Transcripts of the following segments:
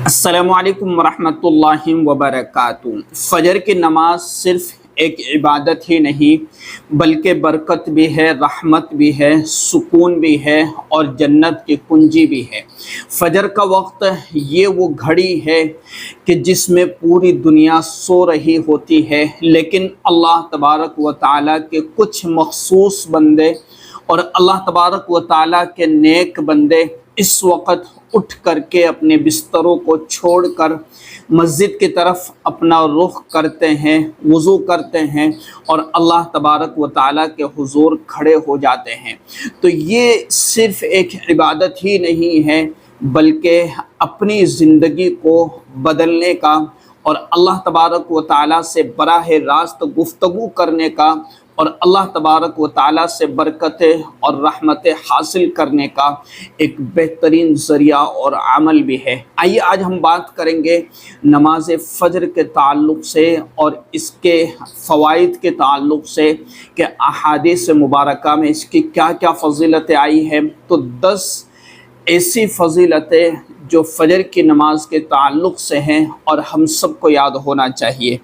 السلام علیکم ورحمۃ اللہ وبرکاتہ۔ فجر کی نماز صرف ایک عبادت ہی نہیں بلکہ برکت بھی ہے، رحمت بھی ہے، سکون بھی ہے اور جنت کی کنجی بھی ہے۔ فجر کا وقت یہ وہ گھڑی ہے کہ جس میں پوری دنیا سو رہی ہوتی ہے، لیکن اللہ تبارک و تعالیٰ کے کچھ مخصوص بندے اور اللہ تبارک و تعالیٰ کے نیک بندے اس وقت اٹھ کر کے اپنے بستروں کو چھوڑ کر مسجد کی طرف اپنا رخ کرتے ہیں، وضو کرتے ہیں اور اللہ تبارک و تعالیٰ کے حضور کھڑے ہو جاتے ہیں۔ تو یہ صرف ایک عبادت ہی نہیں ہے بلکہ اپنی زندگی کو بدلنے کا اور اللہ تبارک و تعالیٰ سے براہ راست گفتگو کرنے کا اور اللہ تبارک و تعالیٰ سے برکتیں اور رحمتیں حاصل کرنے کا ایک بہترین ذریعہ اور عمل بھی ہے۔ آئیے آج ہم بات کریں گے نماز فجر کے تعلق سے اور اس کے فوائد کے تعلق سے کہ احادیث مبارکہ میں اس کی کیا کیا فضیلتیں آئی ہیں۔ تو 10 ایسی فضیلتیں جو فجر کی نماز کے تعلق سے ہیں اور ہم سب کو یاد ہونا چاہیے۔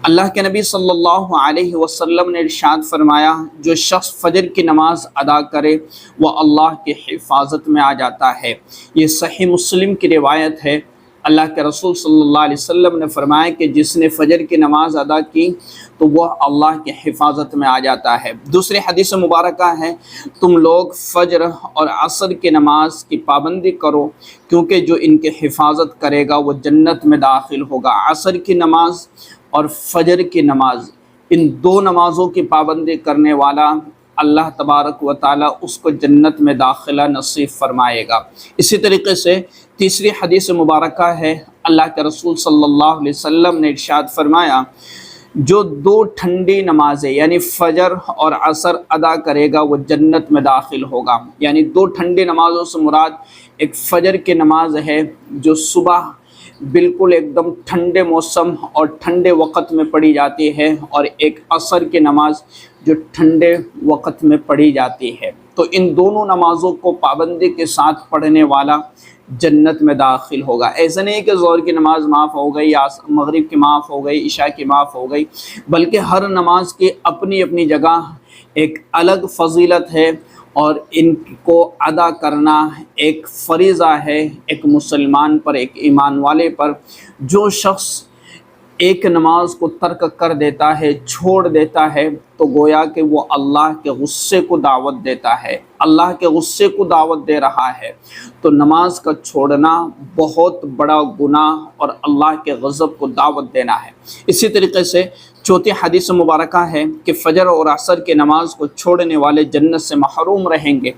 اللہ کے نبی صلی اللہ علیہ وسلم نے ارشاد فرمایا، جو شخص فجر کی نماز ادا کرے وہ اللہ کی حفاظت میں آ جاتا ہے۔ یہ صحیح مسلم کی روایت ہے۔ اللہ کے رسول صلی اللہ علیہ وسلم نے فرمایا کہ جس نے فجر کی نماز ادا کی تو وہ اللہ کی حفاظت میں آ جاتا ہے۔ دوسری حدیث مبارکہ ہے، تم لوگ فجر اور عصر کی نماز کی پابندی کرو کیونکہ جو ان کی حفاظت کرے گا وہ جنت میں داخل ہوگا۔ عصر کی نماز اور فجر کی نماز، ان دو نمازوں کی پابندی کرنے والا اللہ تبارک و تعالیٰ اس کو جنت میں داخلہ نصیب فرمائے گا۔ اسی طریقے سے تیسری حدیث مبارکہ ہے، اللہ کے رسول صلی اللہ علیہ وسلم نے ارشاد فرمایا، جو دو ٹھنڈی نمازیں یعنی فجر اور عصر ادا کرے گا وہ جنت میں داخل ہوگا۔ یعنی دو ٹھنڈی نمازوں سے مراد ایک فجر کی نماز ہے جو صبح بالکل ایک دم ٹھنڈے موسم اور ٹھنڈے وقت میں پڑھی جاتی ہے، اور ایک عصر کی نماز جو ٹھنڈے وقت میں پڑھی جاتی ہے۔ تو ان دونوں نمازوں کو پابندی کے ساتھ پڑھنے والا جنت میں داخل ہوگا۔ ایسا نہیں کہ ظہر کی نماز معاف ہو گئی، مغرب کی معاف ہو گئی، عشاء کی معاف ہو گئی، بلکہ ہر نماز کی اپنی اپنی جگہ ایک الگ فضیلت ہے اور ان کو ادا کرنا ایک فریضہ ہے ایک مسلمان پر، ایک ایمان والے پر۔ جو شخص ایک نماز کو ترک کر دیتا ہے، چھوڑ دیتا ہے، تو گویا کہ وہ اللہ کے غصے کو دعوت دیتا ہے، اللہ کے غصے کو دعوت دے رہا ہے۔ تو نماز کا چھوڑنا بہت بڑا گناہ اور اللہ کے غضب کو دعوت دینا ہے۔ اسی طریقے سے چوتھی حدیث مبارکہ ہے کہ فجر اور عصر کی نماز کو چھوڑنے والے جنت سے محروم رہیں گے۔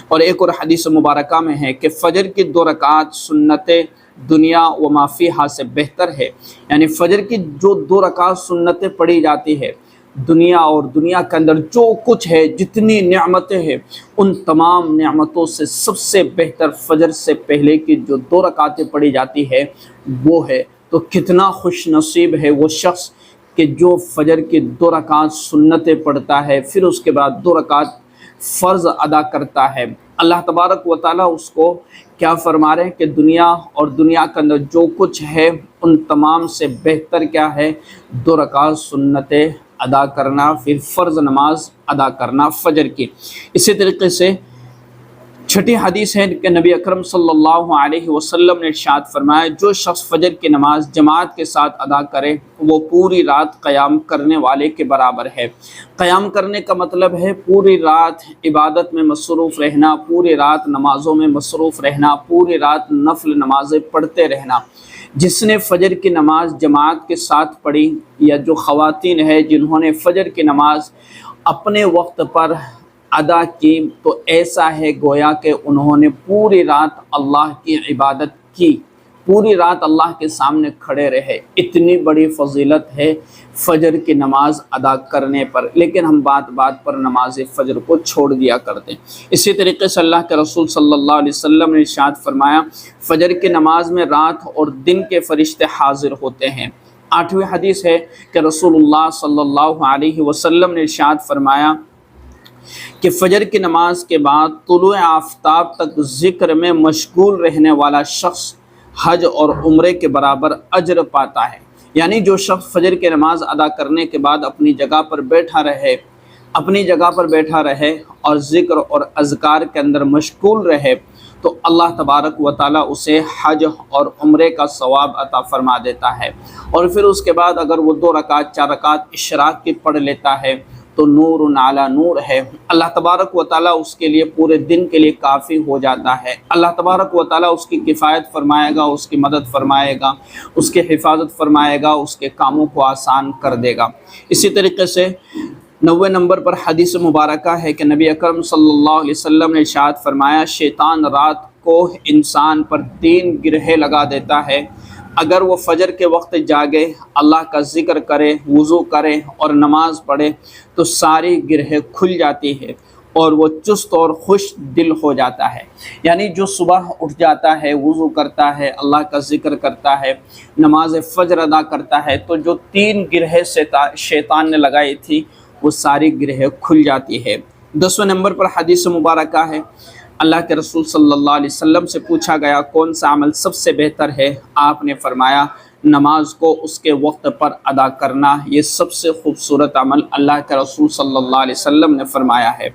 اور ایک اور حدیث مبارکہ میں ہے کہ فجر کی 2 رکعات سنتیں دنیا و ما فیہا سے بہتر ہے۔ یعنی فجر کی جو 2 رکعت سنتیں پڑھی جاتی ہے، دنیا اور دنیا کے اندر جو کچھ ہے، جتنی نعمتیں ہیں، ان تمام نعمتوں سے سب سے بہتر فجر سے پہلے کی جو 2 رکعتیں پڑھی جاتی ہے وہ ہے۔ تو کتنا خوش نصیب ہے وہ شخص کہ جو فجر کی 2 رکعت سنتیں پڑھتا ہے، پھر اس کے بعد 2 رکعت فرض ادا کرتا ہے۔ اللہ تبارک و تعالیٰ اس کو کیا فرما رہے ہیں کہ دنیا اور دنیا کے اندر جو کچھ ہے ان تمام سے بہتر کیا ہے؟ 2 رکعت سنتیں ادا کرنا، پھر فرض نماز ادا کرنا فجر کی۔ اسی طریقے سے چھٹی حدیث ہے کہ نبی اکرم صلی اللہ علیہ وسلم نے ارشاد فرمایا، جو شخص فجر کی نماز جماعت کے ساتھ ادا کرے وہ پوری رات قیام کرنے والے کے برابر ہے۔ قیام کرنے کا مطلب ہے پوری رات عبادت میں مصروف رہنا، پوری رات نمازوں میں مصروف رہنا، پوری رات نفل نمازیں پڑھتے رہنا۔ جس نے فجر کی نماز جماعت کے ساتھ پڑھی، یا جو خواتین ہیں جنہوں نے فجر کی نماز اپنے وقت پر ادا کی، تو ایسا ہے گویا کہ انہوں نے پوری رات اللہ کی عبادت کی، پوری رات اللہ کے سامنے کھڑے رہے۔ اتنی بڑی فضیلت ہے فجر کی نماز ادا کرنے پر، لیکن ہم بات بات پر نماز فجر کو چھوڑ دیا کرتے ہیں۔ اسی طریقے سے اللہ کے رسول صلی اللہ علیہ وسلم نے ارشاد فرمایا، فجر کی نماز میں رات اور دن کے فرشتے حاضر ہوتے ہیں۔ 8ویں حدیث ہے کہ رسول اللہ صلی اللہ علیہ وسلم نے ارشاد فرمایا کہ فجر کی نماز کے بعد طلوع آفتاب تک ذکر میں مشغول رہنے والا شخص حج اور عمرے کے برابر اجر پاتا ہے۔ یعنی جو شخص فجر کی نماز ادا کرنے کے بعد اپنی جگہ پر بیٹھا رہے اور ذکر اور اذکار کے اندر مشغول رہے تو اللہ تبارک و تعالیٰ اسے حج اور عمرے کا ثواب عطا فرما دیتا ہے۔ اور پھر اس کے بعد اگر وہ 2 رکعت 4 رکعت اشراق کی پڑھ لیتا ہے تو نور علی نور ہے، اللہ تبارک و تعالیٰ اس کے لیے پورے دن کے لیے کافی ہو جاتا ہے۔ اللہ تبارک و تعالیٰ اس کی کفایت فرمائے گا، اس کی مدد فرمائے گا، اس کی حفاظت فرمائے گا، اس کے کاموں کو آسان کر دے گا۔ اسی طریقے سے 90 نمبر پر حدیث مبارکہ ہے کہ نبی اکرم صلی اللہ علیہ وسلم نے ارشاد فرمایا، شیطان رات کو انسان پر 3 گرہیں لگا دیتا ہے۔ اگر وہ فجر کے وقت جاگے، اللہ کا ذکر کرے، وضو کرے اور نماز پڑھے تو ساری گرہیں کھل جاتی ہے اور وہ چست اور خوش دل ہو جاتا ہے۔ یعنی جو صبح اٹھ جاتا ہے، وضو کرتا ہے، اللہ کا ذکر کرتا ہے، نماز فجر ادا کرتا ہے تو جو 3 گرہیں شیطان نے لگائی تھی وہ ساری گرہیں کھل جاتی ہے۔ 10ویں نمبر پر حدیث مبارکہ ہے، اللہ کے رسول صلی اللہ علیہ وسلم سے پوچھا گیا کون سا عمل سب سے بہتر ہے؟ آپ نے فرمایا نماز کو اس کے وقت پر ادا کرنا، یہ سب سے خوبصورت عمل اللہ کے رسول صلی اللہ علیہ وسلم نے فرمایا ہے۔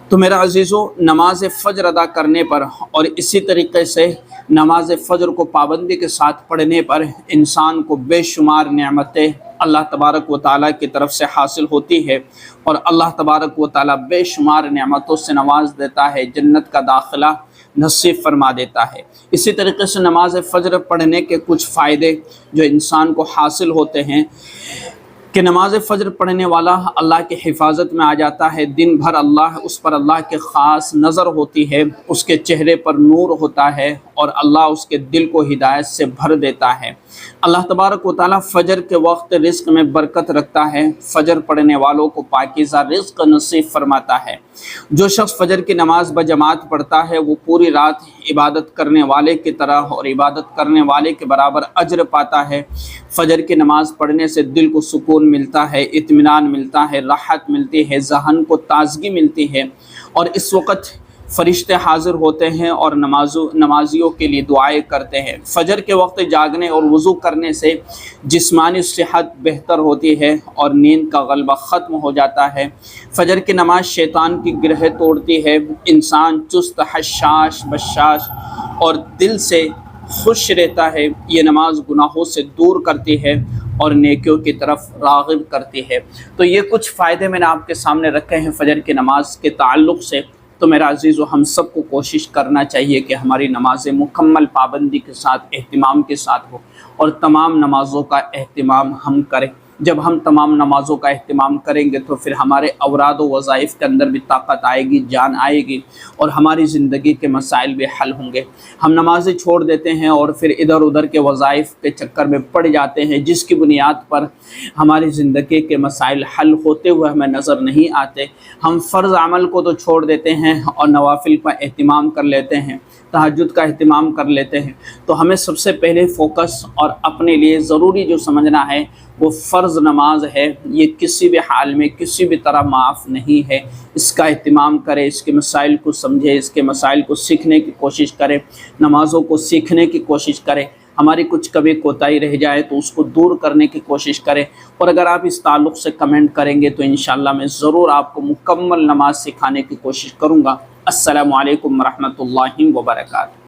تو میرا عزیزو، نماز فجر ادا کرنے پر اور اسی طریقے سے نماز فجر کو پابندی کے ساتھ پڑھنے پر انسان کو بے شمار نعمتیں اللہ تبارک و تعالیٰ کی طرف سے حاصل ہوتی ہے اور اللہ تبارک و تعالیٰ بے شمار نعمتوں سے نواز دیتا ہے، جنت کا داخلہ نصیب فرما دیتا ہے۔ اسی طریقے سے نماز فجر پڑھنے کے کچھ فائدے جو انسان کو حاصل ہوتے ہیں کہ نماز فجر پڑھنے والا اللہ کی حفاظت میں آ جاتا ہے، دن بھر اس پر اللہ کی خاص نظر ہوتی ہے، اس کے چہرے پر نور ہوتا ہے اور اللہ اس کے دل کو ہدایت سے بھر دیتا ہے۔ اللہ تبارک و تعالیٰ فجر کے وقت رزق میں برکت رکھتا ہے، فجر پڑھنے والوں کو پاکیزہ رزق نصیب فرماتا ہے۔ جو شخص فجر کی نماز بجماعت پڑھتا ہے وہ پوری رات عبادت کرنے والے کی طرح اور عبادت کرنے والے کے برابر اجر پاتا ہے۔ فجر کی نماز پڑھنے سے دل کو سکون ملتا ہے، اطمینان ملتا ہے، راحت ملتی ہے، ذہن کو تازگی ملتی ہے اور اس وقت فرشتے حاضر ہوتے ہیں اور نمازیوں کے لیے دعائیں کرتے ہیں۔ فجر کے وقت جاگنے اور وضو کرنے سے جسمانی صحت بہتر ہوتی ہے اور نیند کا غلبہ ختم ہو جاتا ہے۔ فجر کی نماز شیطان کی گرہیں توڑتی ہے، انسان چست حشاش بشاش اور دل سے خوش رہتا ہے۔ یہ نماز گناہوں سے دور کرتی ہے اور نیکیوں کی طرف راغب کرتی ہے۔ تو یہ کچھ فائدے میں نے آپ کے سامنے رکھے ہیں فجر کی نماز کے تعلق سے۔ تو میرا عزیزو، ہم سب کو کوشش کرنا چاہیے کہ ہماری نمازیں مکمل پابندی کے ساتھ، اہتمام کے ساتھ ہو اور تمام نمازوں کا اہتمام ہم کریں۔ جب ہم تمام نمازوں کا اہتمام کریں گے تو پھر ہمارے اوراد و وظائف کے اندر بھی طاقت آئے گی، جان آئے گی اور ہماری زندگی کے مسائل بھی حل ہوں گے۔ ہم نمازیں چھوڑ دیتے ہیں اور پھر ادھر ادھر کے وظائف کے چکر میں پڑ جاتے ہیں، جس کی بنیاد پر ہماری زندگی کے مسائل حل ہوتے ہوئے ہمیں نظر نہیں آتے۔ ہم فرض عمل کو تو چھوڑ دیتے ہیں اور نوافل کا اہتمام کر لیتے ہیں، تہجد کا اہتمام کر لیتے ہیں۔ تو ہمیں سب سے پہلے فوکس اور اپنے لیے ضروری جو سمجھنا ہے وہ فرض نماز ہے، یہ کسی بھی حال میں کسی بھی طرح معاف نہیں ہے۔ اس کا اہتمام کرے، اس کے مسائل کو سمجھے، اس کے مسائل کو سیکھنے کی کوشش کرے، نمازوں کو سیکھنے کی کوشش کرے۔ ہماری کچھ کبھی کوتاہی رہ جائے تو اس کو دور کرنے کی کوشش کرے، اور اگر آپ اس تعلق سے کمنٹ کریں گے تو انشاءاللہ میں ضرور آپ کو مکمل نماز سکھانے کی کوشش کروں گا۔ السلام علیکم ورحمۃ اللہ وبرکاتہ۔